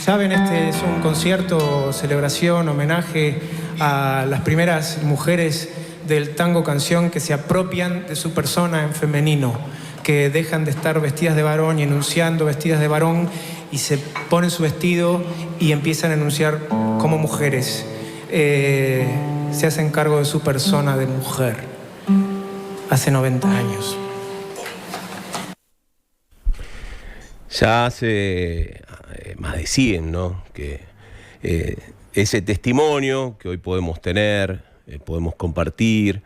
saben, este es un concierto, celebración, homenaje a las primeras mujeres del tango canción que se apropian de su persona en femenino, que dejan de estar vestidas de varón y enunciando vestidas de varón y se ponen su vestido y empiezan a enunciar como mujeres. Se hacen cargo de su persona de mujer. Hace 90 años. Ya hace más de 100, ¿no? Que ese testimonio que hoy podemos tener, podemos compartir,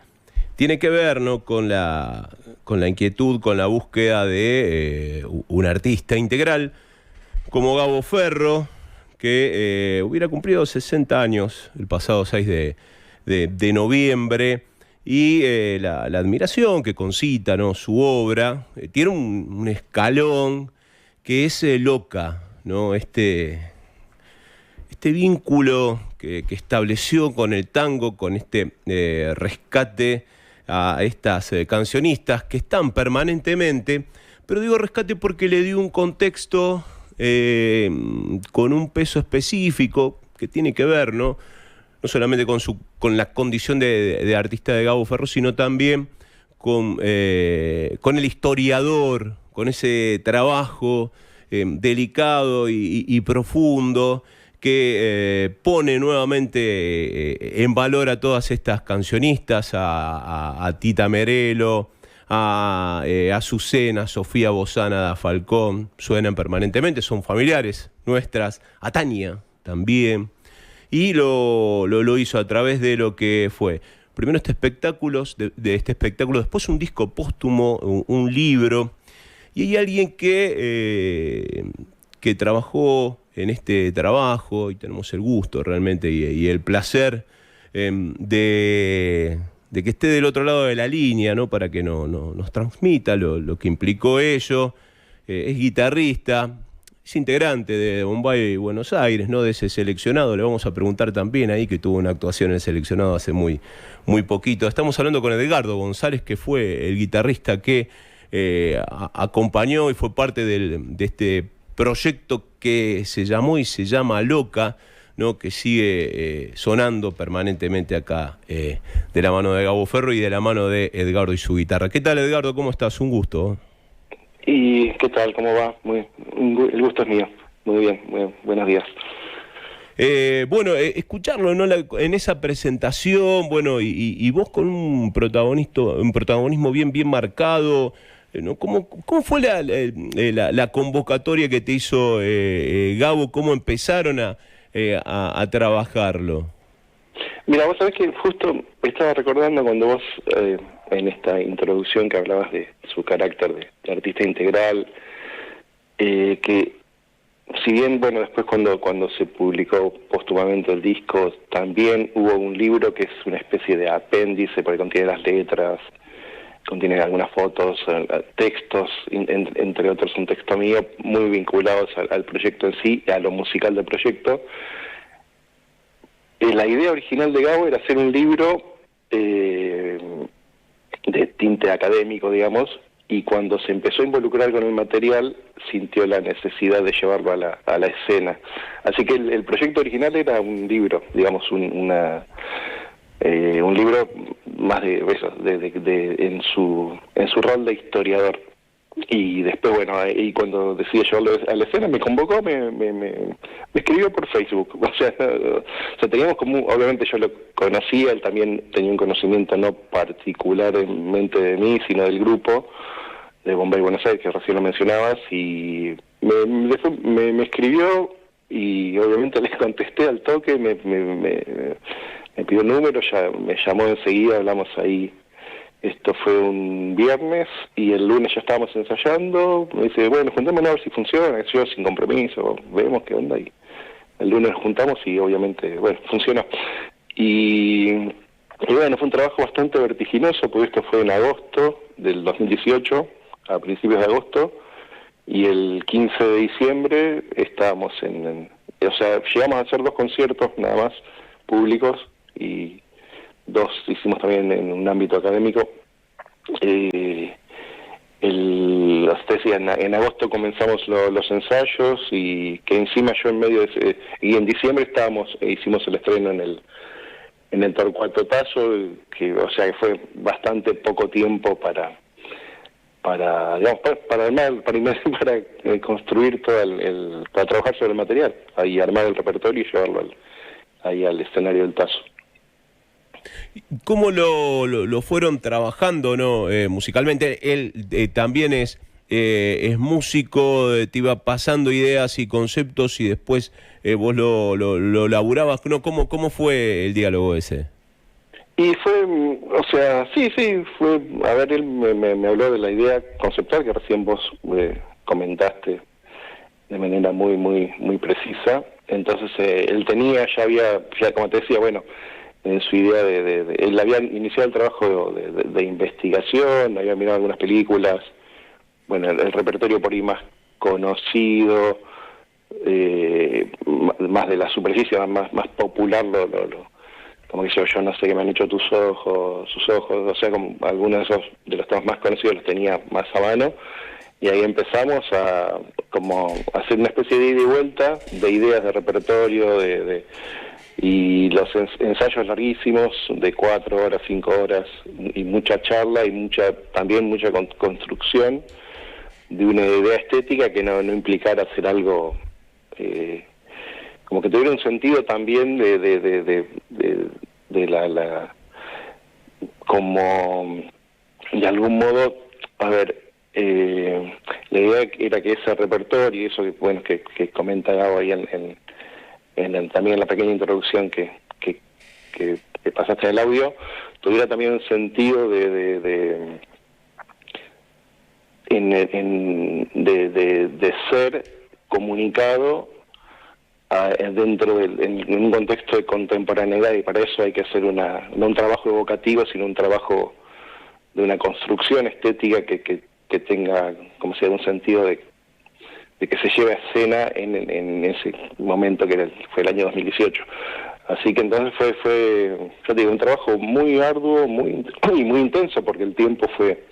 tiene que ver, ¿no? con la inquietud, con la búsqueda de un artista integral como Gabo Ferro, que hubiera cumplido 60 años el pasado 6 de noviembre, y la admiración que concita, ¿no? Su obra tiene un escalón que es loca, ¿no? Este vínculo que estableció con el tango, con este rescate a estas cancionistas que están permanentemente, pero digo rescate porque le dio un contexto con un peso específico que tiene que ver, ¿no? No solamente con la condición de artista de Gabo Ferro, sino también con el historiador, con ese trabajo delicado y profundo que pone nuevamente en valor a todas estas cancionistas, a Tita Merelo, a Azucena, a Sofía Bozana, da Falcón, suenan permanentemente, son familiares nuestras, a Tania también, y lo hizo a través de lo que fue primero este espectáculo, después un disco póstumo, un libro, y hay alguien que trabajó en este trabajo, y tenemos el gusto realmente y el placer de que esté del otro lado de la línea, ¿no? Para que nos transmita lo que implicó ello. Es guitarrista, es integrante de Bombay Buenos Aires, ¿no? De ese seleccionado. Le vamos a preguntar también ahí, que tuvo una actuación en el seleccionado hace muy poquito. Estamos hablando con Edgardo González, que fue el guitarrista que acompañó y fue parte de este proyecto que se llamó y se llama Loca, ¿no? Que sigue sonando permanentemente acá, de la mano de Gabo Ferro y de la mano de Edgardo y su guitarra. ¿Qué tal, Edgardo? ¿Cómo estás? Un gusto. ¿Y qué tal? ¿Cómo va? El gusto es mío. Muy bien, buenos días. Bueno, escucharlo, ¿no? En esa presentación, bueno, y vos con un protagonismo bien marcado, ¿no? ¿Cómo fue la convocatoria que te hizo Gabo? ¿Cómo empezaron a trabajarlo? Mira, vos sabés que justo estaba recordando cuando vos, en esta introducción que hablabas de su carácter de artista integral, que si bien, bueno, después cuando se publicó póstumamente el disco, también hubo un libro que es una especie de apéndice porque contiene las letras, contiene algunas fotos, textos, entre otros un texto mío, muy vinculados al proyecto en sí, a lo musical del proyecto. La idea original de Gabo era hacer un libro de tinte académico, digamos, y cuando se empezó a involucrar con el material, sintió la necesidad de llevarlo a la escena. Así que el proyecto original era un libro, digamos, un libro más de eso, en su rol de historiador. Y después, bueno, y cuando decidí llevarlo a la escena, me convocó, me escribió por Facebook. O sea, teníamos como, obviamente yo lo conocía, él también tenía un conocimiento no particularmente de mí, sino del grupo de Bombay Buenos Aires, que recién lo mencionabas, y me escribió, y obviamente le contesté al toque, me pidió el número, ya me llamó enseguida, hablamos ahí. Esto fue un viernes y el lunes ya estábamos ensayando. Me dice, bueno, juntémonos a ver si funciona. Yo sin compromiso, vemos qué onda. Y el lunes nos juntamos y obviamente, bueno, funcionó. Y bueno, fue un trabajo bastante vertiginoso porque esto fue en agosto del 2018, a principios de agosto. Y el 15 de diciembre estábamos o sea, llegamos a hacer 2 conciertos nada más públicos y 2 hicimos también en un ámbito académico, y en agosto comenzamos los ensayos, y que encima yo en medio de y en diciembre hicimos el estreno en el Torcuato Tasso, que o sea que fue bastante poco tiempo para digamos para armar, para construir todo para trabajar sobre el material, ahí armar el repertorio y llevarlo ahí al escenario del Tasso. ¿Cómo lo fueron trabajando, no, musicalmente? Él también es músico, te iba pasando ideas y conceptos y después vos lo laburabas, ¿no? ¿Cómo fue el diálogo ese? Y fue, o sea, sí, fue, a ver, él me habló de la idea conceptual que recién vos comentaste de manera muy precisa. Entonces él tenía, ya como te decía, bueno, en su idea él había iniciado el trabajo de investigación, había mirado algunas películas, bueno, el repertorio por ahí más conocido, más de la superficie, más popular, como que yo no sé, qué me han hecho sus ojos, o sea, como algunos de los temas más conocidos los tenía más a mano, y ahí empezamos a hacer una especie de ida y vuelta de ideas de repertorio, y los ensayos larguísimos de 4 horas, 5 horas, y mucha charla y también mucha construcción de una idea estética que no implicara hacer algo como que tuviera un sentido también de como de algún modo, a ver, la idea era que ese repertorio y eso que comenta Gabo ahí también en la pequeña introducción que pasaste en el audio, tuviera también un sentido de ser comunicado dentro en un contexto de contemporaneidad, y para eso hay que hacer no un trabajo evocativo, sino un trabajo de una construcción estética que tenga, como sea, un sentido de que se lleve a escena en ese momento fue el año 2018. Así que entonces fue yo te digo, un trabajo muy arduo, muy intenso, porque el tiempo fue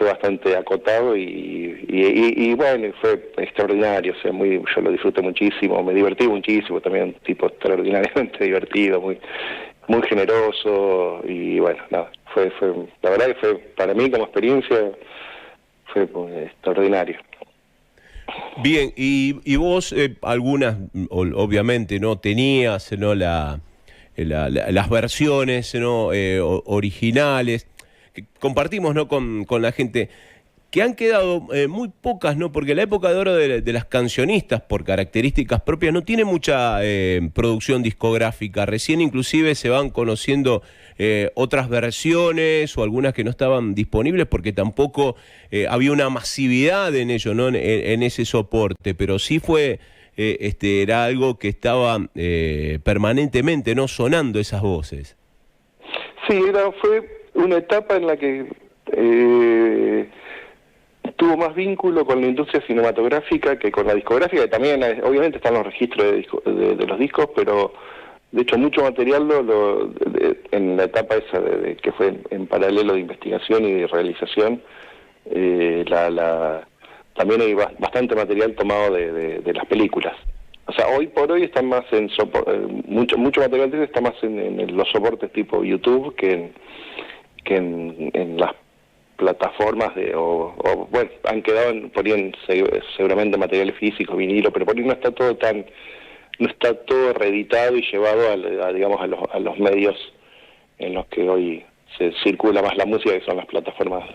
bastante acotado y bueno, fue extraordinario, o sea, yo lo disfruté muchísimo, me divertí muchísimo, también un tipo extraordinariamente divertido, muy generoso, y bueno, nada, fue la verdad que fue, para mí como experiencia, fue extraordinario. Bien, y vos algunas, obviamente, ¿no? Tenías, ¿no? las versiones, ¿no? Originales, que compartimos, ¿no? con la gente, que han quedado muy pocas, ¿no? Porque la época de oro de las cancionistas, por características propias, no tiene mucha producción discográfica. Recién inclusive se van conociendo otras versiones o algunas que no estaban disponibles porque tampoco había una masividad en ello, ¿no? En ese soporte, pero sí era algo que estaba permanentemente, ¿no? Sonando esas voces. Sí, fue una etapa en la que tuvo más vínculo con la industria cinematográfica que con la discográfica, que también obviamente están los registros de los discos, pero de hecho mucho material en la etapa esa que fue en paralelo de investigación y de realización, también hay bastante material tomado de las películas. O sea, hoy por hoy están más mucho material de eso está más en los soportes tipo YouTube que en las plataformas bueno, han quedado por ahí seguramente materiales físicos, vinilo, pero por ahí no está todo reeditado y llevado digamos a los medios en los que hoy se circula más la música, que son las plataformas,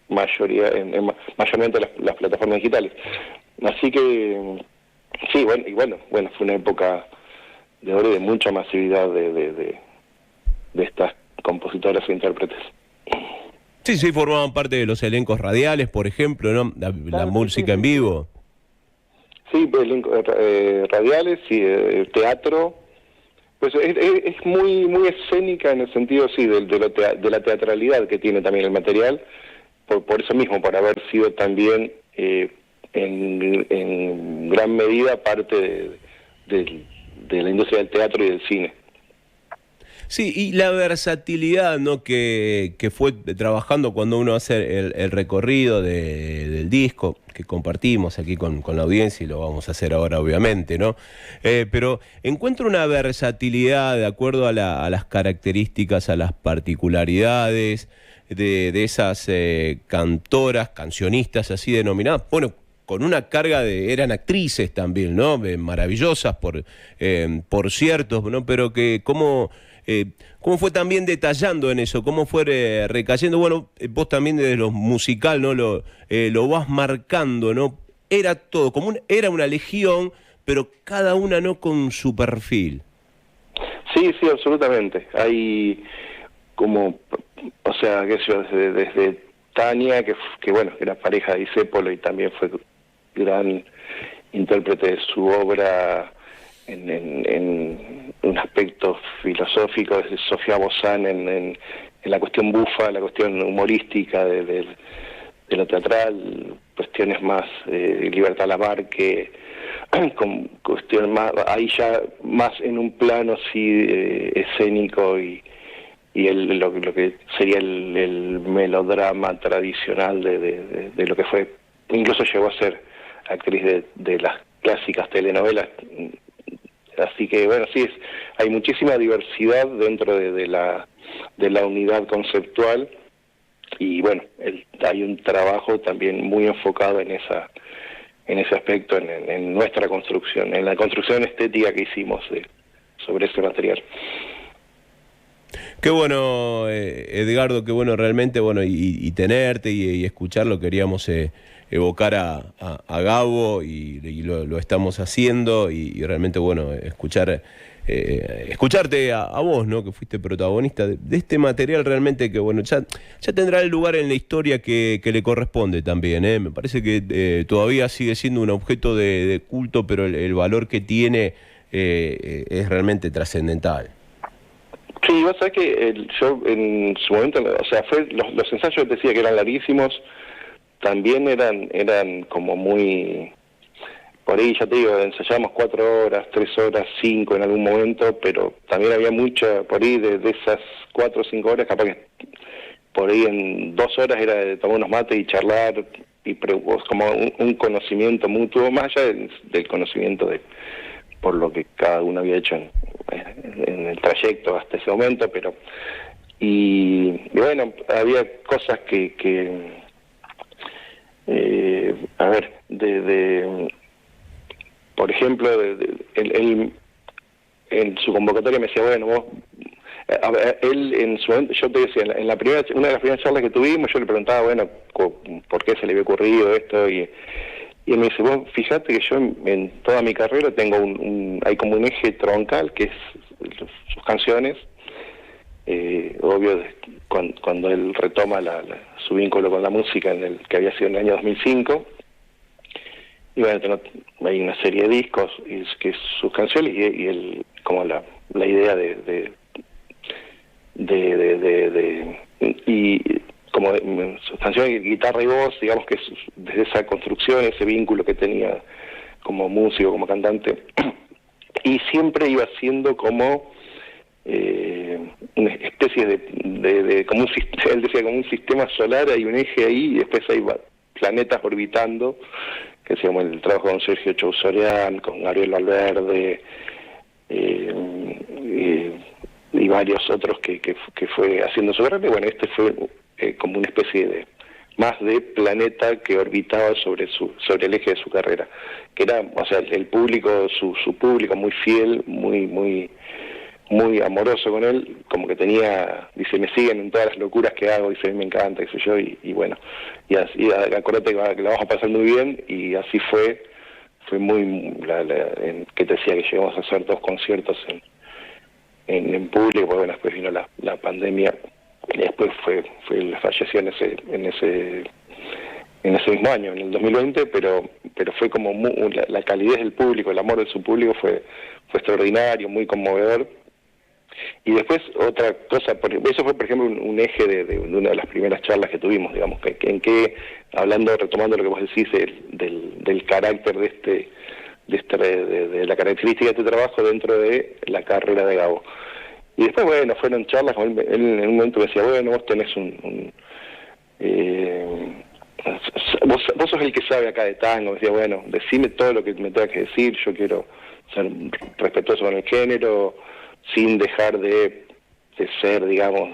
mayormente las plataformas digitales. Así que sí, bueno, fue una época de oro y de mucha masividad de estas compositoras e intérpretes. Sí, formaban parte de los elencos radiales, por ejemplo, ¿no? La música en vivo. Sí, radiales, sí, teatro. Pues es muy escénica en el sentido, sí, de la teatralidad que tiene también el material, por eso mismo, por haber sido también en gran medida parte de la industria del teatro y del cine. Sí, y la versatilidad, ¿no? que fue trabajando cuando uno hace el recorrido del disco, que compartimos aquí con la audiencia y lo vamos a hacer ahora obviamente, ¿no? Pero encuentro una versatilidad de acuerdo a las características, a las particularidades de esas cantoras, cancionistas así denominadas, bueno, con una carga eran actrices también, ¿no? Maravillosas por cierto, ¿no? Pero que cómo fue también detallando en eso, cómo fue recayendo, bueno, vos también desde lo musical, ¿no? Lo vas marcando, ¿no? Era todo, era una legión, pero cada una, ¿no? Con su perfil. Sí, sí, absolutamente. Hay como, o sea, qué sé yo, desde Tania, que bueno, era pareja de Discépolo y también fue gran intérprete de su obra en un aspecto filosófico, desde Sofía Bozán en la cuestión bufa, la cuestión humorística de lo teatral, cuestiones más Libertad Lamarque, con cuestiones más, ahí ya más en un plano así escénico y lo que sería el melodrama tradicional de lo que fue, incluso llegó a ser actriz de las clásicas telenovelas. Así que bueno, sí, hay muchísima diversidad dentro de la unidad conceptual y bueno, hay un trabajo también muy enfocado en ese aspecto, en nuestra construcción, en la construcción estética que hicimos sobre ese material. Qué bueno, Edgardo, qué bueno realmente, bueno, y tenerte y escucharlo. Queríamos evocar a Gabo y lo estamos haciendo y realmente, bueno, escucharte a vos, ¿no? Que fuiste protagonista de este material realmente que, bueno, ya tendrá el lugar en la historia que le corresponde también, ¿eh? Me parece que todavía sigue siendo un objeto de culto, pero el valor que tiene es realmente trascendental. Sí, vos sabés que yo en su momento, o sea, los ensayos, decía que eran larguísimos, también eran como muy, por ahí ya te digo, ensayamos 4 horas, 3 horas, 5 en algún momento, pero también había mucha, por ahí de esas 4 o 5 horas, capaz que por ahí en 2 horas era de tomar unos mates y charlar, y como un conocimiento mutuo, más allá del conocimiento por lo que cada uno había hecho en el trayecto hasta ese momento, pero y bueno, había cosas que a ver, por ejemplo, él en su convocatoria me decía, bueno, vos, él en su momento, yo te decía, una de las primeras charlas que tuvimos, yo le preguntaba, bueno, por qué se le había ocurrido esto, y él me dice, vos fíjate que yo en toda mi carrera tengo hay como un eje troncal, que es sus canciones, obvio, cuando él retoma su vínculo con la música, que había sido en el año 2005, y bueno, hay una serie de discos, y que sus canciones, y como la idea y como sus canciones, guitarra y voz, digamos que desde esa construcción, ese vínculo que tenía como músico, como cantante, y siempre iba siendo como una especie de como un sistema, él decía, como un sistema solar, hay un eje ahí, y después hay planetas orbitando, que se llama el trabajo con Sergio Chousorian, con Gabriel Valverde, y varios otros que fue haciendo su carrera. Bueno, este fue como una especie más de planeta que orbitaba sobre el eje de su carrera, que era, o sea, el público, su público muy fiel, muy amoroso con él, como que dice, me siguen en todas las locuras que hago, dice, a mí me encanta, qué sé yo, y bueno, y así, acordate que la vamos a pasar muy bien, y así fue muy, que te decía que llegamos a hacer 2 conciertos en público, porque bueno, después vino la pandemia, y después falleció en ese mismo año, en el 2020, pero fue como la calidez del público, el amor de su público fue extraordinario, muy conmovedor. Y después otra cosa, eso fue por ejemplo un eje de una de las primeras charlas que tuvimos, digamos, retomando lo que vos decís del carácter de la característica de este trabajo dentro de la carrera de Gabo. Y después, bueno, fueron charlas, él en un momento me decía, bueno, vos tenés vos sos el que sabe acá de tango, me decía, bueno, decime todo lo que me tenga que decir, yo quiero ser respetuoso con el género, sin dejar de ser, digamos,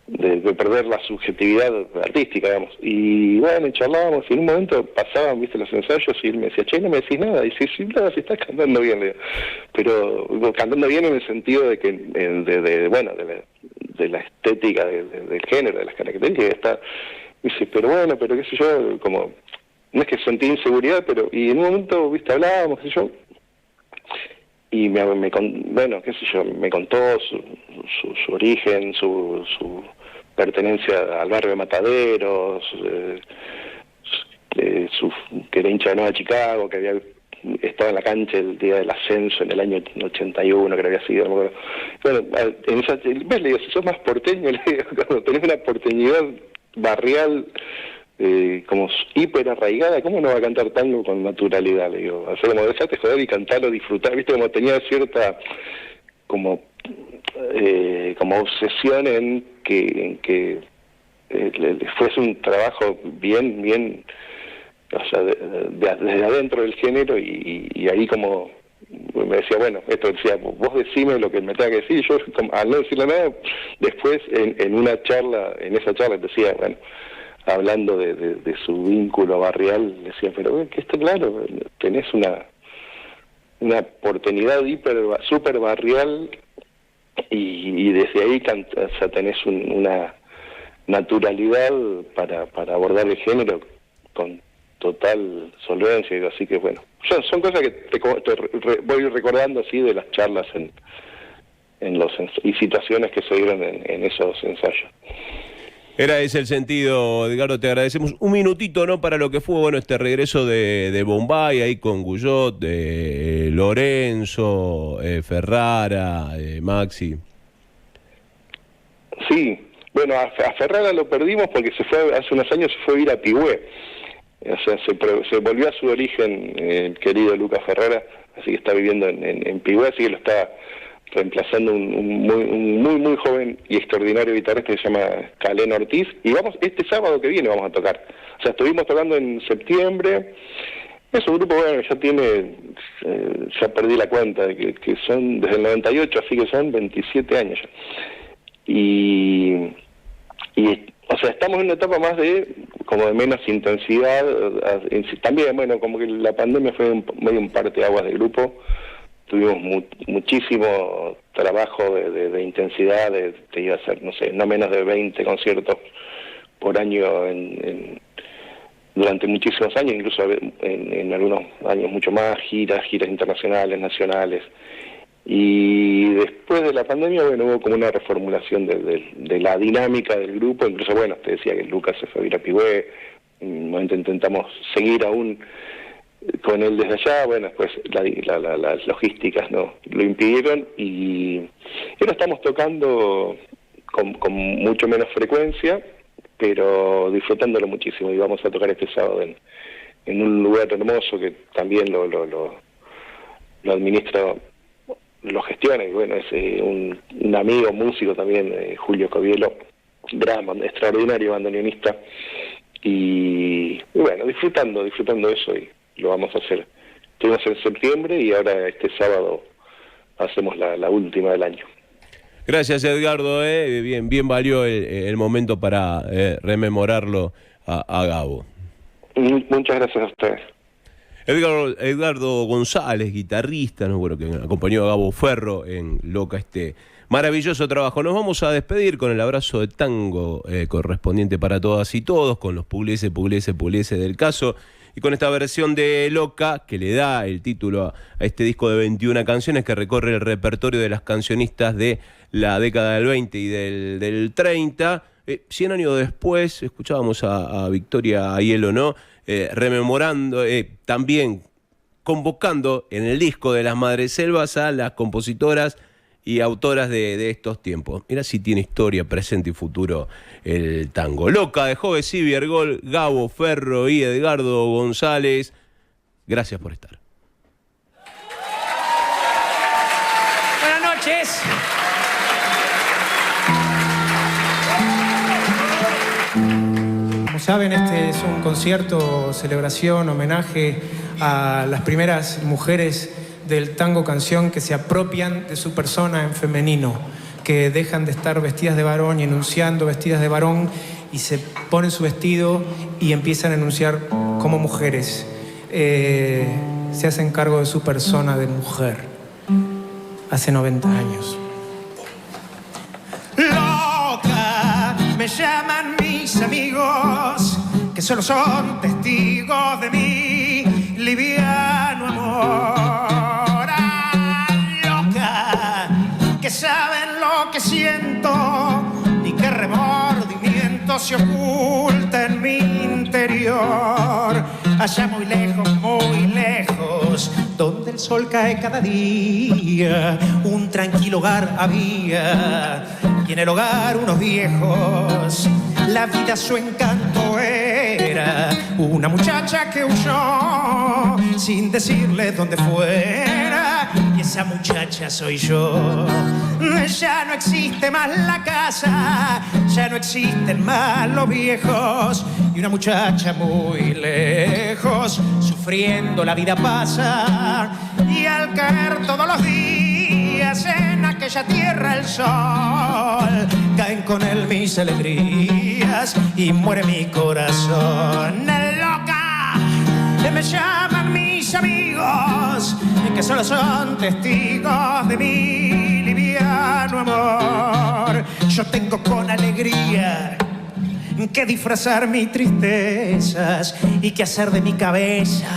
de perder la subjetividad artística, digamos. Y bueno, charlábamos, y en un momento pasaban, viste, los ensayos, y él me decía, che, no me decís nada, y sí, nada, si estás cantando bien, le digo. Pero cantando bien en el sentido de que, de la estética del género, de las características, está, dice, pero bueno, pero qué sé yo, como, no es que sentí inseguridad, pero, y en un momento, viste, hablábamos, qué sé yo, y me contó su origen, su pertenencia al barrio de Mataderos, que era hincha de Nueva Chicago, que había estado en la cancha el día del ascenso en el año 81, que había sido, no me acuerdo. Bueno, ves, le digo, si sos más porteño, le digo, cuando tenés una porteñidad barrial como hiper arraigada, ¿cómo no va a cantar tango con naturalidad? Le digo, o sea, como dejate joder y cantarlo, disfrutar, viste, como tenía cierta como obsesión en que fuese un trabajo bien, o sea, desde adentro del género, y ahí como me decía, bueno, esto decía, vos decime lo que me tenga que decir, y yo al no decirle nada, después en esa charla decía, bueno, hablando de su vínculo barrial, decía, pero que está claro, tenés una oportunidad super barrial, y desde ahí o sea, tenés una naturalidad para abordar el género con total solvencia, así que bueno, son cosas que te voy recordando así de las charlas y situaciones que se dieron en esos ensayos. Era ese el sentido, Edgardo, te agradecemos un minutito, ¿no?, para lo que fue, bueno, este regreso de Bombay, ahí con Guyot, Lorenzo, Ferrara, Maxi. Sí, bueno, a Ferrara lo perdimos porque hace unos años se fue a vivir a Pigüé, o sea, se volvió a su origen el querido Lucas Ferrara, así que está viviendo en Pigüé, así que lo está reemplazando un muy joven y extraordinario guitarrista que se llama Calén Ortiz, y este sábado que viene vamos a tocar. O sea, estuvimos tocando en septiembre. Es un grupo, bueno, ya tiene, ya perdí la cuenta, que son desde el 98, así que son 27 años ya. Y o sea, estamos en una etapa más de menos intensidad. También, bueno, como que la pandemia fue medio un parteaguas del grupo. Tuvimos muchísimo trabajo de intensidad, te iba a hacer, no sé, no menos de 20 conciertos por año durante muchísimos años, incluso en algunos años mucho más, giras internacionales, nacionales. Y después de la pandemia, bueno, hubo como una reformulación de la dinámica del grupo, incluso, bueno, te decía que Lucas se fue a vivir a Pigüé, en un momento intentamos seguir aún con él desde allá, bueno, después las logísticas no lo impidieron, y ahora estamos tocando con mucho menos frecuencia, pero disfrutándolo muchísimo, y vamos a tocar este sábado en un lugar hermoso que también lo administra, lo gestiona, y bueno, es un amigo músico también, Julio Covielo, extraordinario bandoneonista, y bueno, disfrutando eso, y lo vamos a hacer. Estuvimos en septiembre y ahora este sábado hacemos la última del año. Gracias, Edgardo, bien valió el momento para rememorarlo a Gabo. Muchas gracias a ustedes. Edgardo González, guitarrista, ¿no?, bueno, que acompañó a Gabo Ferro en Loca, este maravilloso trabajo. Nos vamos a despedir con el abrazo de tango correspondiente para todas y todos, con los Pugliese del caso, y con esta versión de Loca que le da el título a este disco de 21 canciones que recorre el repertorio de las cancionistas de la década del 20 y del 30. 100 años después, escuchábamos a Victoria Aiello, ¿no?, rememorando, también convocando en el disco de las Madreselvas a las compositoras y autoras de estos tiempos. Mirá si tiene historia, presente y futuro el tango. Loca de Jove Sibiergol, Gabo Ferro y Edgardo González. Gracias por estar. Buenas noches. noches. Como saben, este es un concierto, celebración, homenaje a las primeras mujeres del tango canción que se apropian de su persona en femenino, que dejan de estar vestidas de varón y enunciando vestidas de varón y se ponen su vestido y empiezan a enunciar como mujeres. Se hacen cargo de su persona de mujer. Hace 90 años. Loca, me llaman mis amigos, que solo son testigos de mi liviano amor. Loca, que saben lo que siento, ni qué remordimiento se oculta en mi interior. Allá muy lejos, donde el sol cae cada día, un tranquilo hogar había, y en el hogar unos viejos. La vida su encanto era, una muchacha que huyó sin decirle dónde fuera, y esa muchacha soy yo. Ya no existe más la casa, ya no existen más los viejos, y una muchacha muy lejos, sufriendo la vida pasa, y al caer todos los días en aquella tierra el sol, caen con él mis alegrías y muere mi corazón. Loca, me llaman mis amigos, que solo son testigos de mi liviano amor. Yo tengo con alegría que disfrazar mis tristezas y que hacer de mi cabeza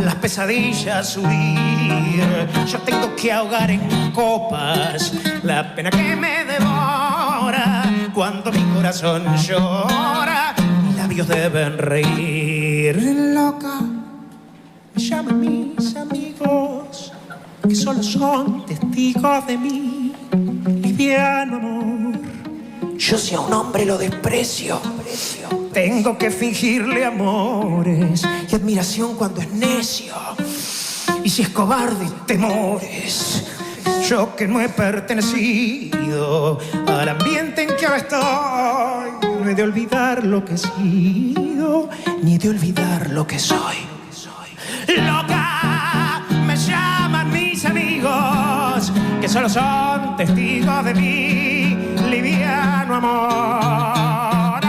las pesadillas huir. Yo tengo que ahogar en copas la pena que me devora cuando mi corazón llora. Mis labios deben reír. Loca, me llaman mis amigos, que solo son testigos de mi liviano amor. Yo si a un hombre lo desprecio, tengo que fingirle amores y admiración cuando es necio, y si es cobarde, temores. Yo que no he pertenecido al ambiente en que ahora estoy, no he de olvidar lo que he sido, ni de olvidar lo que soy. Loca, me llaman mis amigos, que solo son testigos de mi liviano amor.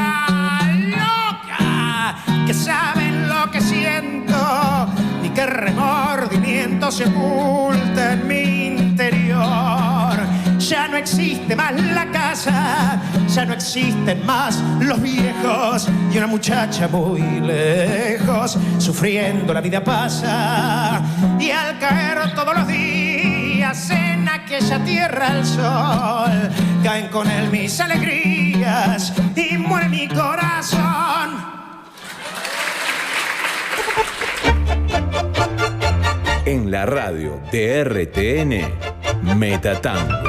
Loca, que saben lo que siento, ni qué remordimiento se oculta en mi interior. Ya no existe más la casa, ya no existen más los viejos, y una muchacha muy lejos, sufriendo la vida pasa, y al caer todos los días en aquella tierra el sol, caen con él mis alegrías y muere mi corazón. En la radio de RTN, Metatango.